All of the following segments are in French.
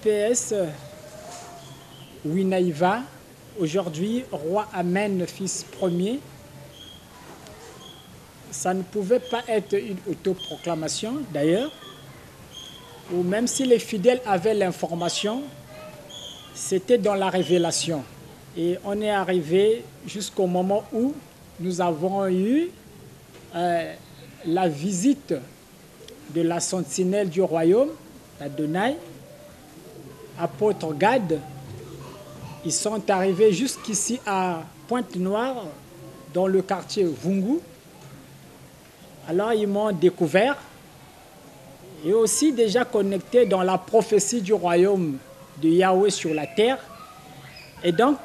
EPS Winaïva, aujourd'hui roi Amen, fils premier, ça ne pouvait pas être une autoproclamation d'ailleurs, ou même si les fidèles avaient l'information, c'était dans la révélation. Et on est arrivé jusqu'au moment où nous avons eu la visite de la sentinelle du royaume, Adonai, apôtre Gad. Ils sont arrivés jusqu'ici à Pointe-Noire, dans le quartier Vungu. Alors ils m'ont découvert et aussi déjà connecté dans la prophétie du royaume de Yahweh sur la terre. Et donc,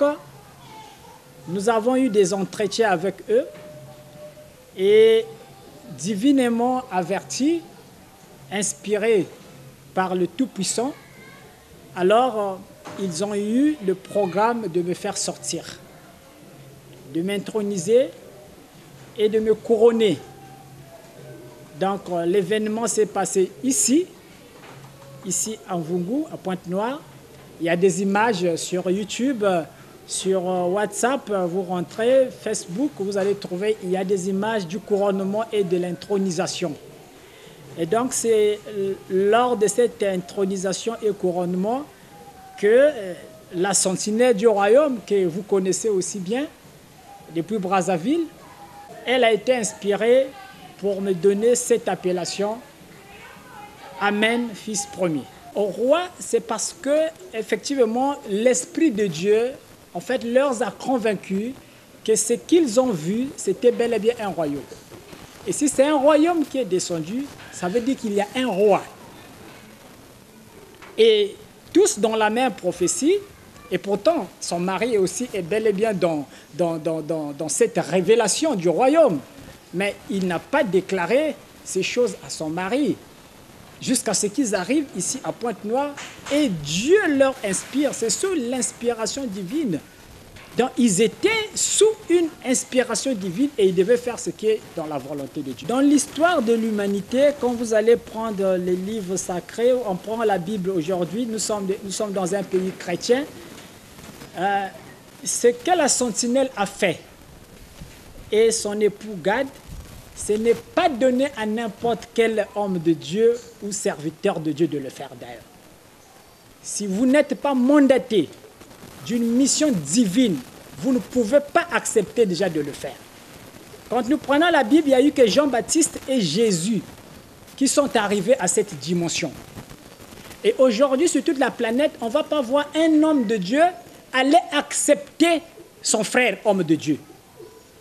nous avons eu des entretiens avec eux et divinement avertis, inspirés par le Tout-Puissant, alors ils ont eu le programme de me faire sortir, de m'introniser et de me couronner. Donc l'événement s'est passé ici en Vungu, à Pointe-Noire. Il y a des images sur YouTube, sur WhatsApp, vous rentrez, Facebook, vous allez trouver, il y a des images du couronnement et de l'intronisation. Et donc c'est lors de cette intronisation et couronnement que la sentinelle du royaume, que vous connaissez aussi bien, depuis Brazzaville, elle a été inspirée pour me donner cette appellation Amen, fils premier. Au roi, c'est parce que effectivement l'Esprit de Dieu, en fait, leur a convaincus que ce qu'ils ont vu, c'était bel et bien un royaume. Et si c'est un royaume qui est descendu, ça veut dire qu'il y a un roi. Et tous dans la même prophétie, et pourtant son mari aussi est bel et bien dans cette révélation du royaume. Mais il n'a pas déclaré ces choses à son mari jusqu'à ce qu'ils arrivent ici à Pointe-Noire et Dieu leur inspire. C'est sous l'inspiration divine. Donc ils étaient sous une inspiration divine et ils devaient faire ce qui est dans la volonté de Dieu. Dans l'histoire de l'humanité, quand vous allez prendre les livres sacrés, on prend la Bible aujourd'hui, nous sommes dans un pays chrétien, ce que la sentinelle a fait et son époux Gad, ce n'est pas donné à n'importe quel homme de Dieu ou serviteur de Dieu de le faire d'ailleurs. Si vous n'êtes pas mandaté d'une mission divine, vous ne pouvez pas accepter déjà de le faire. Quand nous prenons la Bible, il n'y a eu que Jean-Baptiste et Jésus qui sont arrivés à cette dimension. Et aujourd'hui, sur toute la planète, on ne va pas voir un homme de Dieu aller accepter son frère homme de Dieu.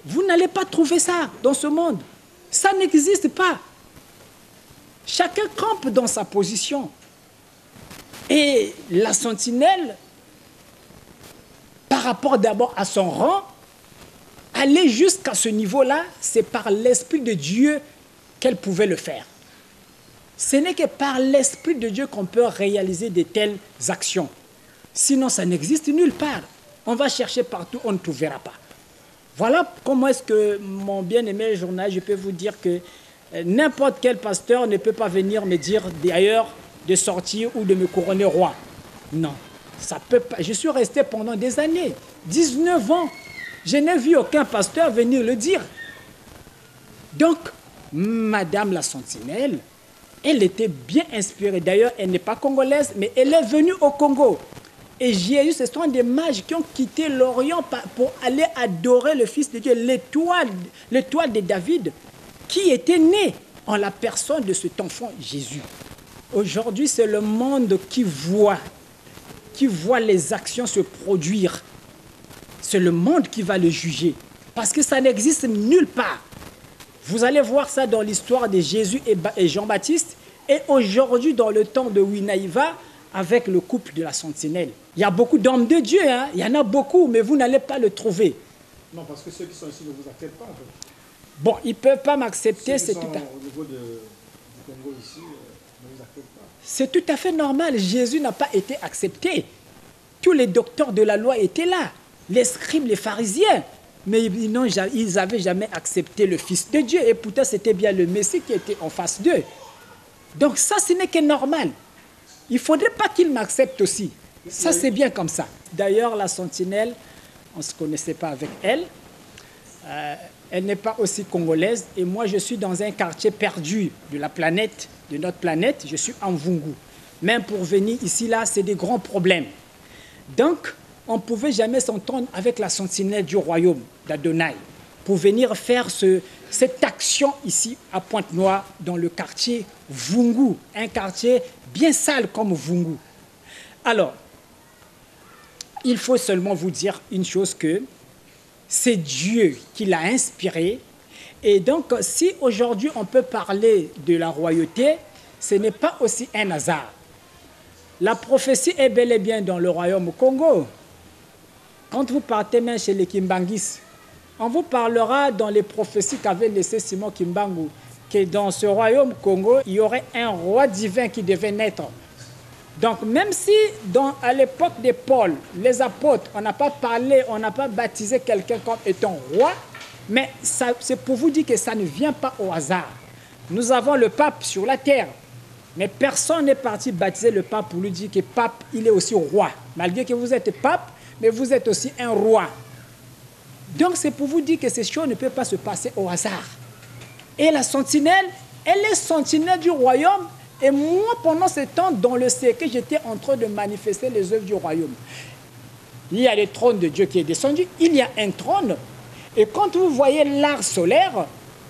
Vous n'allez pas trouver ça dans ce monde. Ça n'existe pas. Chacun campe dans sa position. Et la sentinelle, par rapport d'abord à son rang, aller jusqu'à ce niveau-là, c'est par l'Esprit de Dieu qu'elle pouvait le faire. Ce n'est que par l'Esprit de Dieu qu'on peut réaliser de telles actions. Sinon, ça n'existe nulle part. On va chercher partout, on ne trouvera pas. Voilà comment est-ce que, mon bien-aimé journaliste, je peux vous dire que n'importe quel pasteur ne peut pas venir me dire d'ailleurs de sortir ou de me couronner roi. Non, ça peut pas. Je suis resté pendant des années, 19 ans. Je n'ai vu aucun pasteur venir le dire. Donc, Madame la Sentinelle, elle était bien inspirée. D'ailleurs, elle n'est pas congolaise, mais elle est venue au Congo. Et Jésus, ce sont des mages qui ont quitté l'Orient pour aller adorer le Fils de Dieu, l'étoile de David, qui était né en la personne de cet enfant Jésus. Aujourd'hui, c'est le monde qui voit les actions se produire. C'est le monde qui va le juger, parce que ça n'existe nulle part. Vous allez voir ça dans l'histoire de Jésus et Jean-Baptiste, et aujourd'hui dans le temps de Winaïva, avec le couple de la sentinelle. Il y a beaucoup d'hommes de Dieu, hein? Il y en a beaucoup, mais vous n'allez pas le trouver. Non, parce que ceux qui sont ici ne vous acceptent pas, en fait. Bon, ils ne peuvent pas m'accepter, c'est tout à fait... Au niveau du Congo ici, ne vous acceptent pas. C'est tout à fait normal. Jésus n'a pas été accepté. Tous les docteurs de la loi étaient là. Les scribes, les pharisiens. Mais ils n'avaient jamais accepté le Fils de Dieu. Et pourtant, c'était bien le Messie qui était en face d'eux. Donc ça, ce n'est que normal. il ne faudrait pas qu'il m'accepte aussi. Ça, c'est bien comme ça. D'ailleurs, la sentinelle, on ne se connaissait pas avec elle. Elle n'est pas aussi congolaise. Et moi, je suis dans un quartier perdu de la planète, de notre planète. Je suis en Vungu. Même pour venir ici, là, c'est des grands problèmes. Donc, on ne pouvait jamais s'entendre avec la sentinelle du royaume d'Adonai pour venir faire cette action ici à Pointe-Noire dans le quartier Vungu, un quartier bien sale comme Vungu. Alors, il faut seulement vous dire une chose que c'est Dieu qui l'a inspiré. Et donc, si aujourd'hui on peut parler de la royauté, ce n'est pas aussi un hasard. La prophétie est bel et bien dans le royaume Congo. Quand vous partez même chez les Kimbangis, on vous parlera dans les prophéties qu'avait laissé Simon Kimbangu, que dans ce royaume Congo, il y aurait un roi divin qui devait naître. Donc même si à l'époque de Paul, les apôtres, on n'a pas parlé, on n'a pas baptisé quelqu'un comme étant roi, mais c'est pour vous dire que ça ne vient pas au hasard. Nous avons le pape sur la terre, mais personne n'est parti baptiser le pape pour lui dire que pape, il est aussi roi. Malgré que vous êtes pape, mais vous êtes aussi un roi. Donc c'est pour vous dire que ces choses ne peuvent pas se passer au hasard. Et la sentinelle, elle est sentinelle du royaume. Et moi, pendant ce temps, dans le siècle, j'étais en train de manifester les œuvres du royaume. Il y a le trône de Dieu qui est descendu. Il y a un trône. Et quand vous voyez l'arc solaire,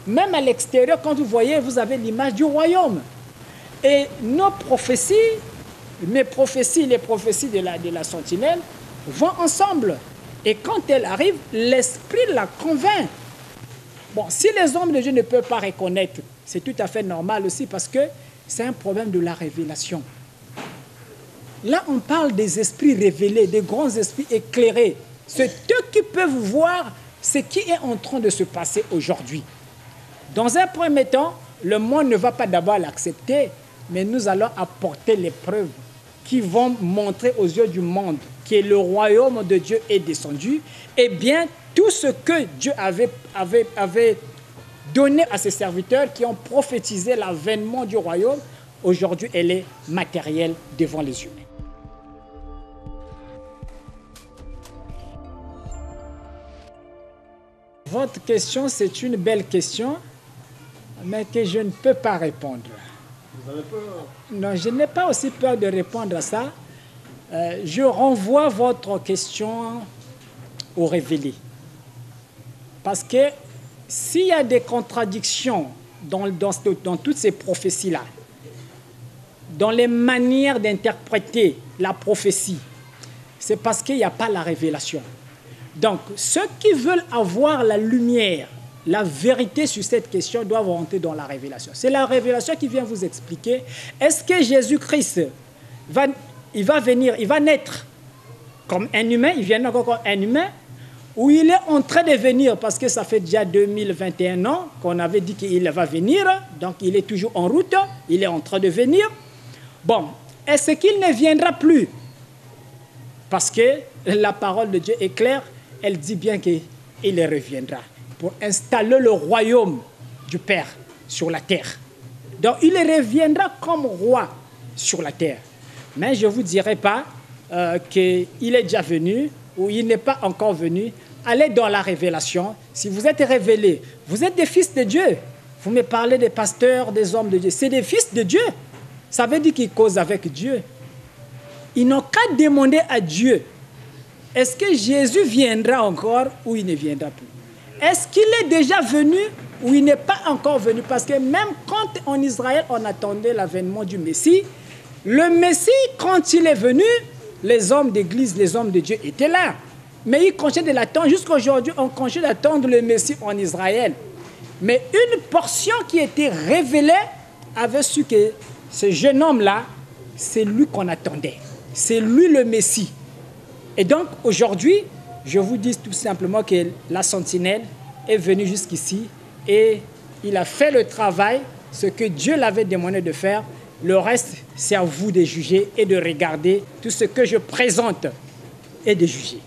même à l'extérieur, quand vous voyez, vous avez l'image du royaume. Et nos prophéties, mes prophéties, les prophéties de la sentinelle, vont ensemble. Et quand elle arrive, l'esprit la convainc. Bon, si les hommes de Dieu ne peuvent pas reconnaître, c'est tout à fait normal aussi parce que c'est un problème de la révélation. Là, on parle des esprits révélés, des grands esprits éclairés. C'est eux qui peuvent voir ce qui est en train de se passer aujourd'hui. Dans un premier temps, le monde ne va pas d'abord l'accepter, mais nous allons apporter les preuves qui vont montrer aux yeux du monde que le royaume de Dieu est descendu. Eh bien, tout ce que Dieu avait donné à ses serviteurs qui ont prophétisé l'avènement du royaume, aujourd'hui, elle est matérielle devant les humains. Votre question, c'est une belle question, mais que je ne peux pas répondre. Vous avez peur? Non, je n'ai pas aussi peur de répondre à ça. Je renvoie votre question au révélé. Parce que s'il y a des contradictions dans toutes ces prophéties-là, dans les manières d'interpréter la prophétie, c'est parce qu'il n'y a pas la révélation. Donc, ceux qui veulent avoir la lumière, la vérité sur cette question doivent rentrer dans la révélation. C'est la révélation qui vient vous expliquer, est-ce que Jésus-Christ va venir, il va naître comme un humain, il vient encore comme un humain, ou il est en train de venir, parce que ça fait déjà 2021 ans qu'on avait dit qu'il va venir, donc il est toujours en route, il est en train de venir. Bon, est-ce qu'il ne viendra plus? Parce que la parole de Dieu est claire, elle dit bien qu'il reviendra pour installer le royaume du Père sur la terre. Donc il reviendra comme roi sur la terre. Mais je ne vous dirai pas qu'il est déjà venu ou il n'est pas encore venu. Allez dans la révélation. Si vous êtes révélés, vous êtes des fils de Dieu. Vous me parlez des pasteurs, des hommes de Dieu. C'est des fils de Dieu. Ça veut dire qu'ils causent avec Dieu. Ils n'ont qu'à demander à Dieu, est-ce que Jésus viendra encore ou il ne viendra plus? Est-ce qu'il est déjà venu ou il n'est pas encore venu? Parce que même quand en Israël, on attendait l'avènement du Messie, le Messie, quand il est venu, les hommes d'église, les hommes de Dieu étaient là. Mais ils continuent de l'attendre. Jusqu'à aujourd'hui, on continue d'attendre le Messie en Israël. Mais une portion qui était révélée avait su que ce jeune homme-là, c'est lui qu'on attendait. C'est lui le Messie. Et donc, aujourd'hui, je vous dis tout simplement que la sentinelle est venue jusqu'ici et il a fait le travail, ce que Dieu l'avait demandé de faire. Le reste, c'est à vous de juger et de regarder tout ce que je présente et de juger.